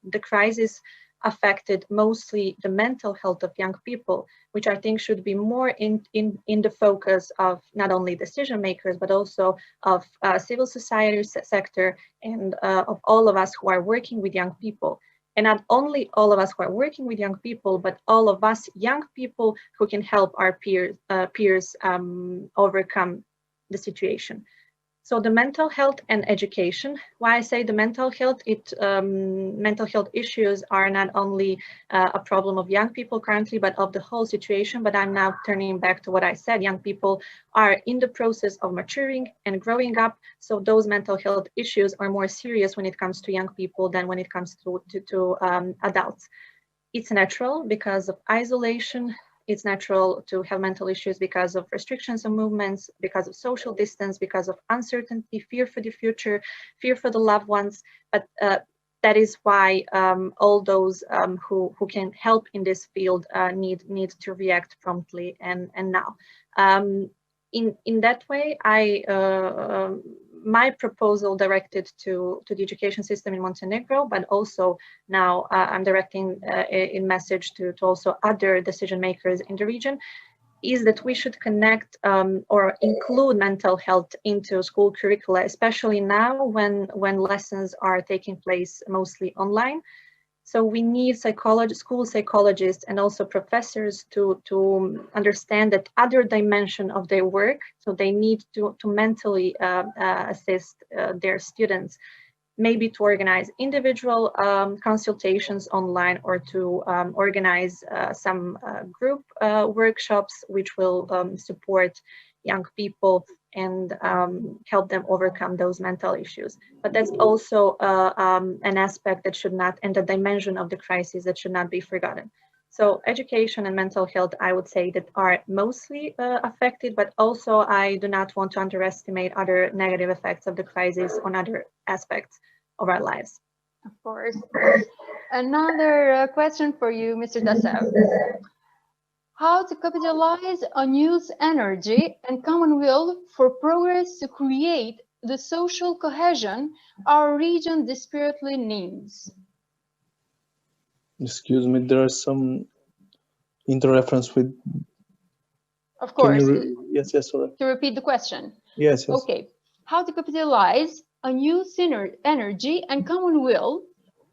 the crisis affected mostly the mental health of young people, which I think should be more in the focus of not only decision makers, but also of civil society sector and of all of us who are working with young people. And not only all of us who are working with young people, but all of us young people who can help our peers overcome the situation. So the mental health and education, why I say the mental health, mental health issues are not only a problem of young people currently, but of the whole situation. But I'm now turning back to what I said, young people are in the process of maturing and growing up. So those mental health issues are more serious when it comes to young people than when it comes to adults. It's natural because of isolation. It's natural to have mental issues because of restrictions on movements, because of social distance, because of uncertainty, fear for the future, fear for the loved ones. But that is why all those who can help in this field need to react promptly and now. In that way, my proposal directed to the education system in Montenegro, but also now I'm directing a message to also other decision makers in the region, is that we should connect or include mental health into school curricula, especially now when lessons are taking place mostly online. So we need school psychologists and also professors to understand that other dimension of their work. So they need to mentally assist their students, maybe to organize individual consultations online or to organize some group workshops which will support young people and help them overcome those mental issues. But that's also an aspect that should not, and the dimension of the crisis that should not be forgotten. So education and mental health, I would say, that are mostly affected, but also I do not want to underestimate other negative effects of the crisis on other aspects of our lives. Of course. Another question for you, Mr. Tasev. How to capitalize on youth energy and common will for progress to create the social cohesion our region desperately needs? Excuse me, there is some interreference with... Of course. Yes, sorry. To repeat the question. Yes. Okay. How to capitalize on youth energy and common will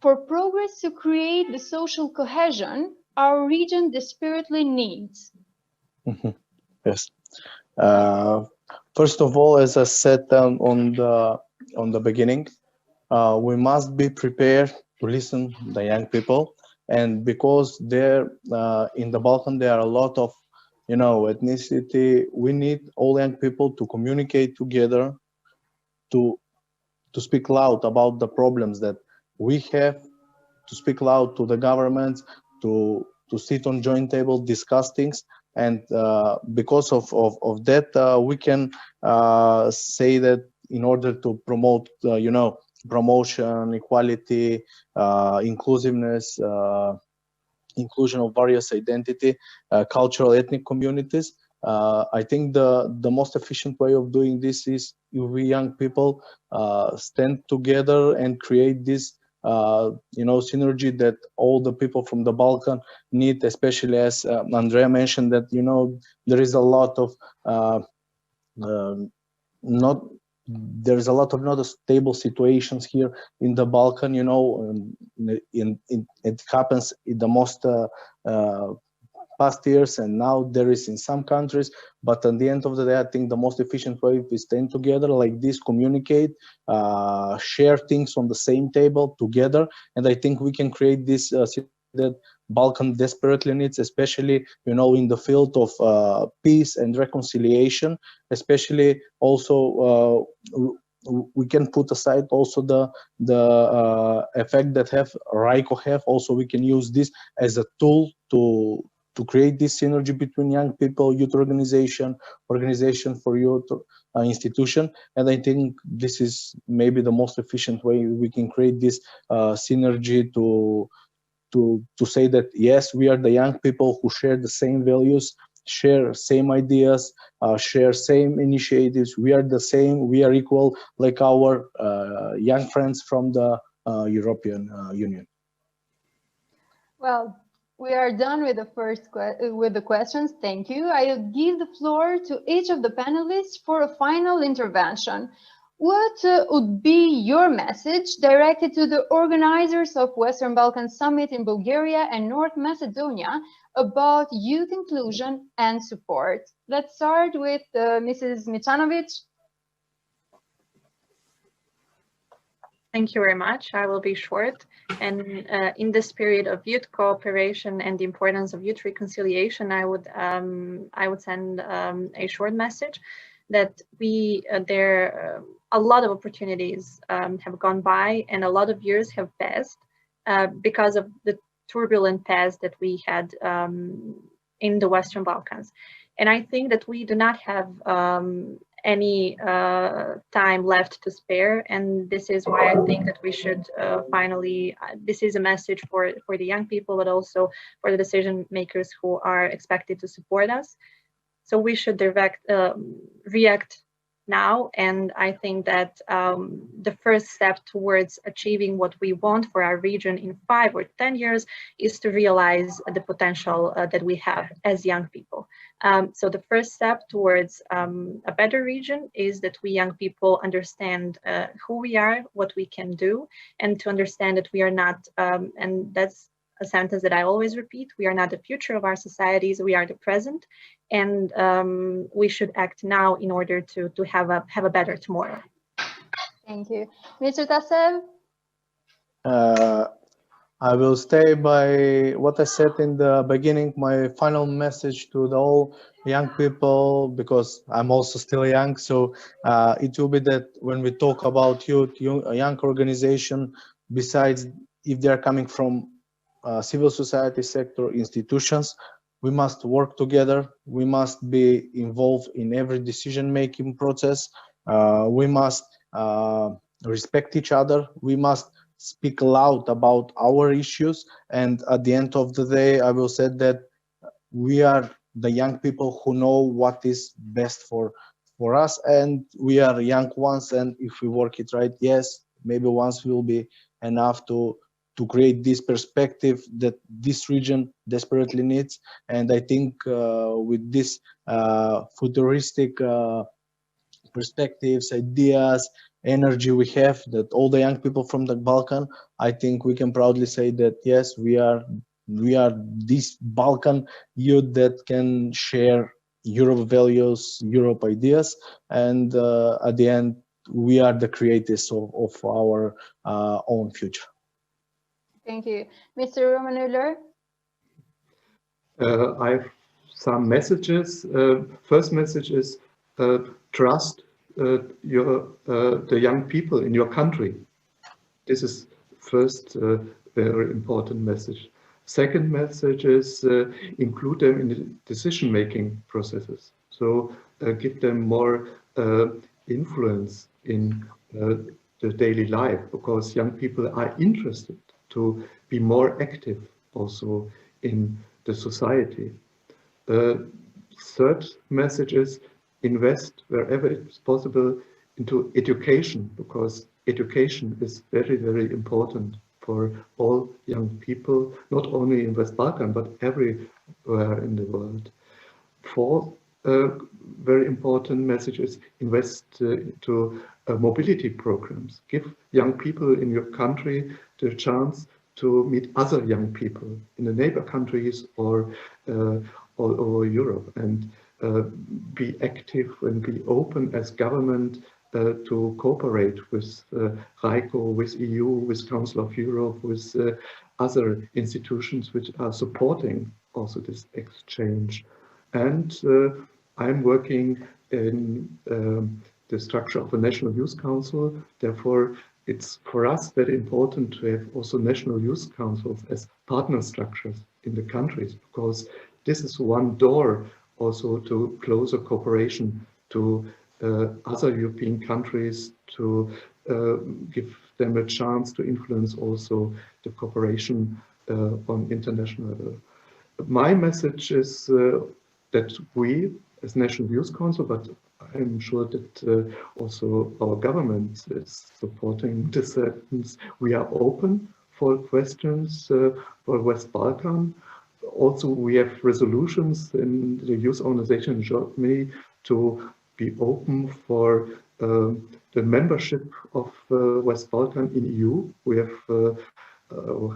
for progress to create the social cohesion our region desperately needs? Yes. First of all, as I said on the beginning, we must be prepared to listen to the young people, and because there in the Balkans there are a lot of ethnicity, we need all young people to communicate together, to speak loud about the problems that we have, to speak loud to the governments, to sit on joint table, discuss things, and because of that we can say that in order to promote promotion, equality, inclusiveness, inclusion of various identity, cultural, ethnic communities, I think the most efficient way of doing this is if we young people stand together and create this synergy that all the people from the Balkan need, especially as Andrea mentioned that there is a lot of there's a lot of not stable situations here in the Balkan. It happens in the most past years, and now there is in some countries, but at the end of the day I think the most efficient way is to stand together like this, communicate, share things on the same table together, and I think we can create this that Balkan desperately needs, especially in the field of peace and reconciliation, especially also we can put aside also the effect that RYCO have. Also we can use this as a tool to create this synergy between young people, youth organization for youth, institution, and I think this is maybe the most efficient way we can create this synergy to say that yes, we are the young people who share the same values, share same ideas, share same initiatives. We are the same, we are equal like our young friends from the European Union. Well, we are done with the questions. Thank you. I give the floor to each of the panelists for a final intervention. What would be your message directed to the organizers of Western Balkan Summit in Bulgaria and North Macedonia about youth inclusion and support? Let's start with Mrs. Mićanović. Thank you very much. I will be short. And in this period of youth cooperation and the importance of youth reconciliation, I would send a short message that a lot of opportunities have gone by and a lot of years have passed because of the turbulent past that we had in the Western Balkans. And I think that we do not have any time left to spare, and this is why I think that we should finally, this is a message for the young people, but also for the decision makers who are expected to support us. So we should react now, and I think that the first step towards achieving what we want for our region in 5 or 10 years is to realize the potential that we have as young people. So the first step towards a better region is that we young people understand who we are, what we can do, and to understand that we are not, and that's a sentence that I always repeat, we are not the future of our societies, we are the present, and we should act now in order to have a better tomorrow. Thank you. Mr. Tasev? I will stay by what I said in the beginning, my final message to the all young people, because I'm also still young, so it will be that when we talk about youth, young organization, besides if they are coming from civil society sector, institutions, we must work together, we must be involved in every decision-making process, we must respect each other, we must speak loud about our issues. And at the end of the day, I will say that we are the young people who know what is best for us, and we are young ones, and if we work it right, yes, maybe once will be enough to create this perspective that this region desperately needs. And I think with this futuristic perspectives, ideas, energy we have, that all the young people from the Balkan, I think we can proudly say that yes, we are this Balkan youth that can share Europe values, Europe ideas, and at the end we are the creators of our own future. Thank you. Mr. Rummenhöller? I have some messages. First message is trust the young people in your country. This is first very important message. Second message is include them in the decision-making processes. So give them more influence in the daily life, because young people are interested to be more active also in the society. Third message is invest wherever it's possible into education, because education is very, very important for all young people, not only in West Balkan, but everywhere in the world. Fourth, very important message is invest into mobility programs. Give young people in your country the chance to meet other young people in the neighbor countries or all over Europe, and be active and be open as government to cooperate with RYCO, with EU, with Council of Europe, with other institutions which are supporting also this exchange. And I'm working in the structure of a National Youth Council. Therefore, it's for us very important to have also National Youth Councils as partner structures in the countries, because this is one door also to closer cooperation to other European countries, to give them a chance to influence also the cooperation on international level. My message is that we, as National Youth Council, but I'm sure that also our government is supporting this sentence, we are open for questions for West Balkan. Also, we have resolutions in the youth organization in Germany to be open for the membership of West Balkan in EU. We have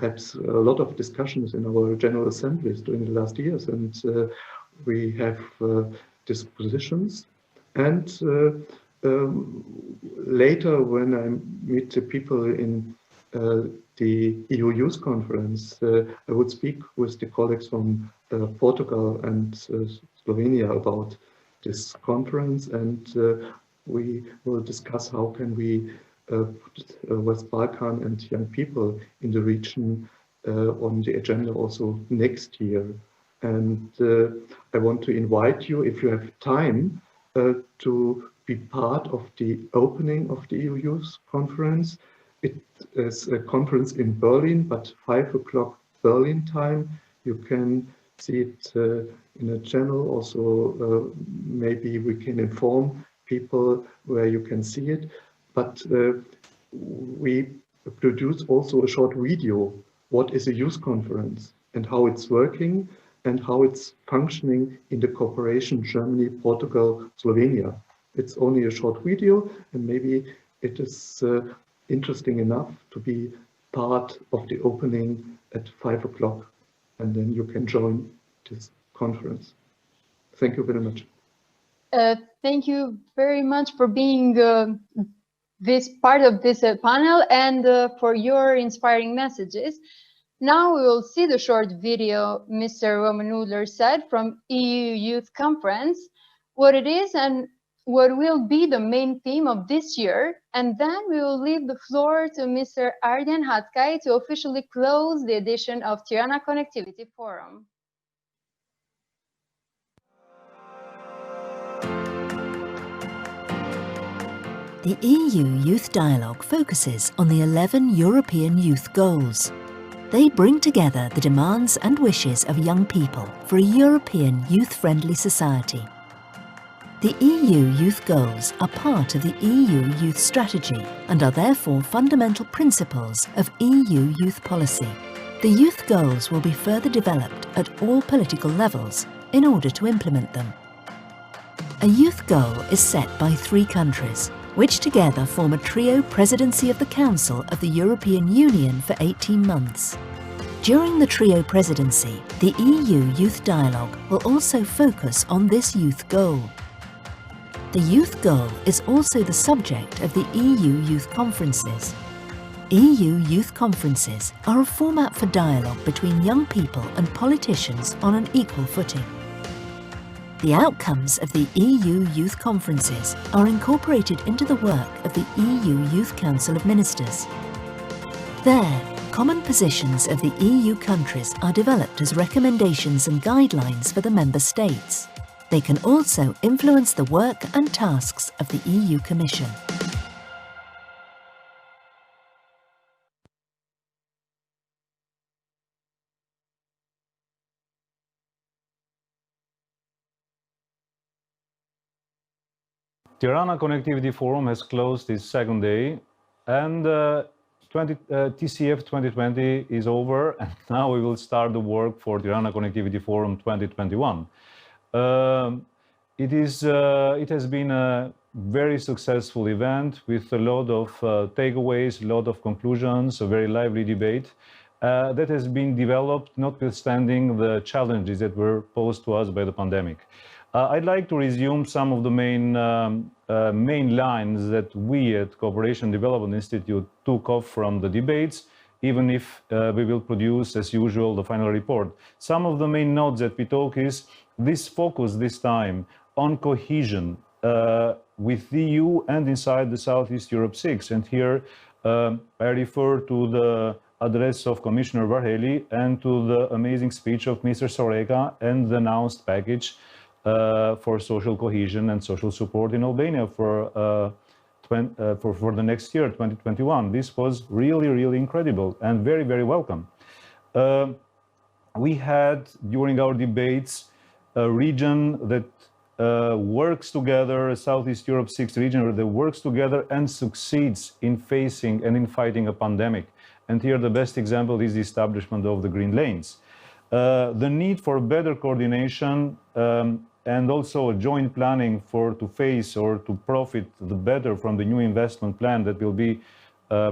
had a lot of discussions in our General Assemblies during the last years, and we have dispositions. And later, when I meet the people in the EU Youth Conference, I would speak with the colleagues from Portugal and Slovenia about this conference, and we will discuss how can we put West Balkan and young people in the region on the agenda also next year. And I want to invite you, if you have time, to be part of the opening of the EU Youth Conference. It is a conference in Berlin, but 5 o'clock Berlin time. You can see it in a channel. Also, maybe we can inform people where you can see it. But we produce also a short video. What is a youth conference and how it's working and how it's functioning in the cooperation Germany, Portugal, Slovenia. It's only a short video, and maybe it is interesting enough to be part of the opening at 5 o'clock, and then you can join this conference. Thank you very much. Thank you very much for being this part of this panel and for your inspiring messages. Now we will see the short video Mr. Rummenhöller said from EU Youth Conference, what it is and what will be the main theme of this year, and then we will leave the floor to Mr. Hackaj to officially close the edition of Tirana Connectivity Forum. The EU Youth Dialogue focuses on the 11 European Youth Goals. They bring together the demands and wishes of young people for a European youth-friendly society. The EU Youth Goals are part of the EU Youth Strategy and are therefore fundamental principles of EU youth policy. The Youth Goals will be further developed at all political levels in order to implement them. A youth goal is set by 3 countries, which together form a trio presidency of the Council of the European Union for 18 months. During the trio presidency, the EU Youth Dialogue will also focus on this youth goal. The youth goal is also the subject of the EU Youth Conferences. EU Youth Conferences are a format for dialogue between young people and politicians on an equal footing. The outcomes of the EU Youth Conferences are incorporated into the work of the EU Youth Council of Ministers. There, common positions of the EU countries are developed as recommendations and guidelines for the member states. They can also influence the work and tasks of the EU Commission. Tirana Connectivity Forum has closed its second day, and TCF 2020 is over, and now we will start the work for Tirana Connectivity Forum 2021. It has been a very successful event with a lot of takeaways, a lot of conclusions, a very lively debate that has been developed notwithstanding the challenges that were posed to us by the pandemic. I'd like to resume some of the main lines that we at Cooperation Development Institute took off from the debates, even if we will produce, as usual, the final report. Some of the main notes that we took is this focus this time on cohesion with the EU and inside the Southeast Europe 6. And here I refer to the address of Commissioner Varhelyi and to the amazing speech of Mr. Soreka and the announced package for social cohesion and social support in Albania for the next year, 2021. This was really, really incredible and very, very welcome. We had, during our debates, a region that works together, a Southeast Europe 6 region that works together and succeeds in facing and in fighting a pandemic. And here the best example is the establishment of the green lanes. The need for better coordination and also a joint planning to face or to profit the better from the new investment plan that will be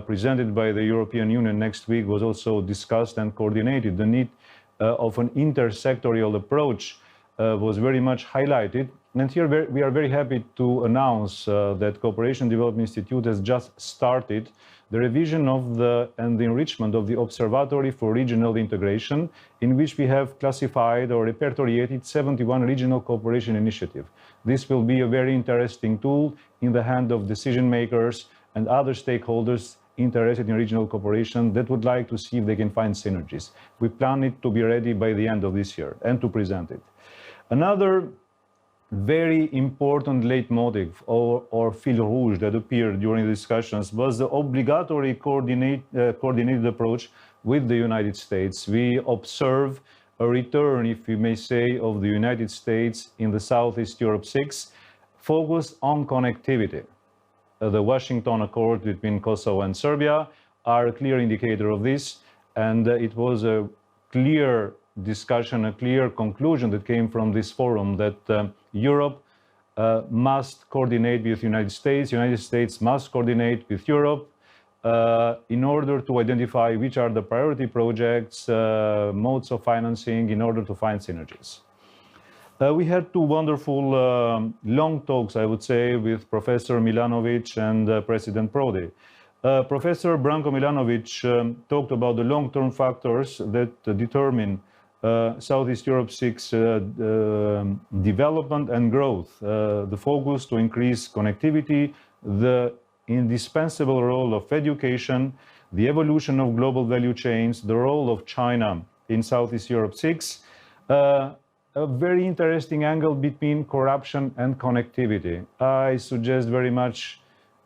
presented by the European Union next week was also discussed and coordinated. The need of an intersectorial approach was very much highlighted. And here we are very happy to announce that Cooperation Development Institute has just started the revision of and the enrichment of the Observatory for Regional Integration, in which we have classified or repertoriated 71 regional cooperation initiatives. This will be a very interesting tool in the hand of decision makers and other stakeholders interested in regional cooperation that would like to see if they can find synergies. We plan it to be ready by the end of this year and to present it. Another very important leitmotif or fil rouge that appeared during the discussions was the obligatory coordinated approach with the United States. We observe a return, if we may say, of the United States in the Southeast Europe 6, focused on connectivity. The Washington Accord between Kosovo and Serbia are a clear indicator of this, and it was a clear discussion, a clear conclusion that came from this forum that Europe must coordinate with the United States must coordinate with Europe in order to identify which are the priority projects, modes of financing, in order to find synergies. We had two wonderful long talks, I would say, with Professor Mićanović and President Prodi. Professor Branko Mićanović talked about the long-term factors that determine Southeast Europe 6 development and growth, the focus to increase connectivity, the indispensable role of education, the evolution of global value chains, the role of China in Southeast Europe 6, a very interesting angle between corruption and connectivity. I suggest very much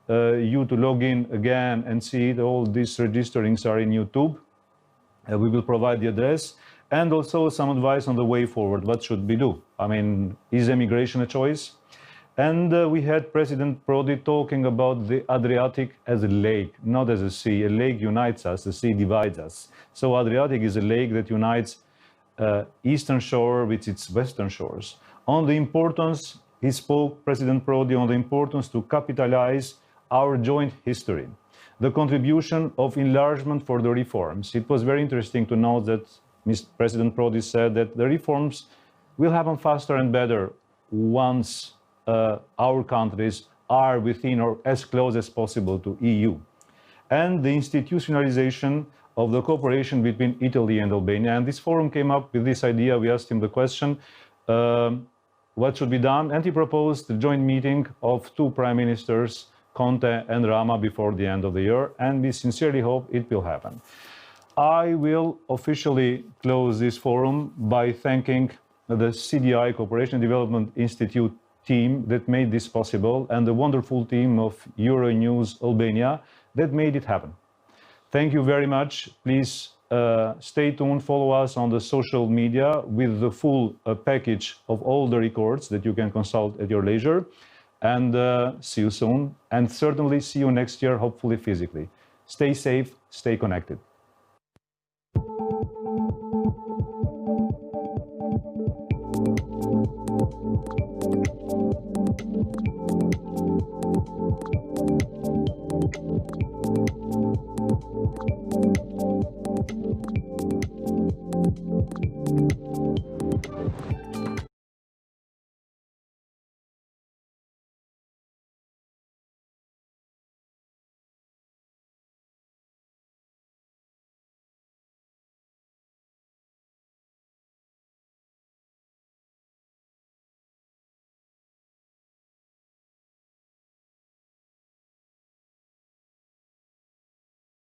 you to log in again and see it. All these registerings are in YouTube. We will provide the address and also some advice on the way forward. What should we do? I mean, is emigration a choice? And we had President Prodi talking about the Adriatic as a lake, not as a sea. A lake unites us, a sea divides us. So Adriatic is a lake that unites eastern shore with its western shores. On the importance, he spoke, President Prodi, on the importance to capitalize our joint history, the contribution of enlargement for the reforms. It was very interesting to note that President Prodi said that the reforms will happen faster and better once our countries are within or as close as possible to EU. And the institutionalization of the cooperation between Italy and Albania. And this forum came up with this idea. We asked him the question, what should be done? And he proposed the joint meeting of two prime ministers, Conte and Rama, before the end of the year. And we sincerely hope it will happen. I will officially close this forum by thanking the CDI, Cooperation and Development Institute team that made this possible, and the wonderful team of Euronews Albania that made it happen. Thank you very much. Please stay tuned, follow us on the social media with the full package of all the records that you can consult at your leisure. And see you soon, and certainly see you next year, hopefully physically. Stay safe, stay connected.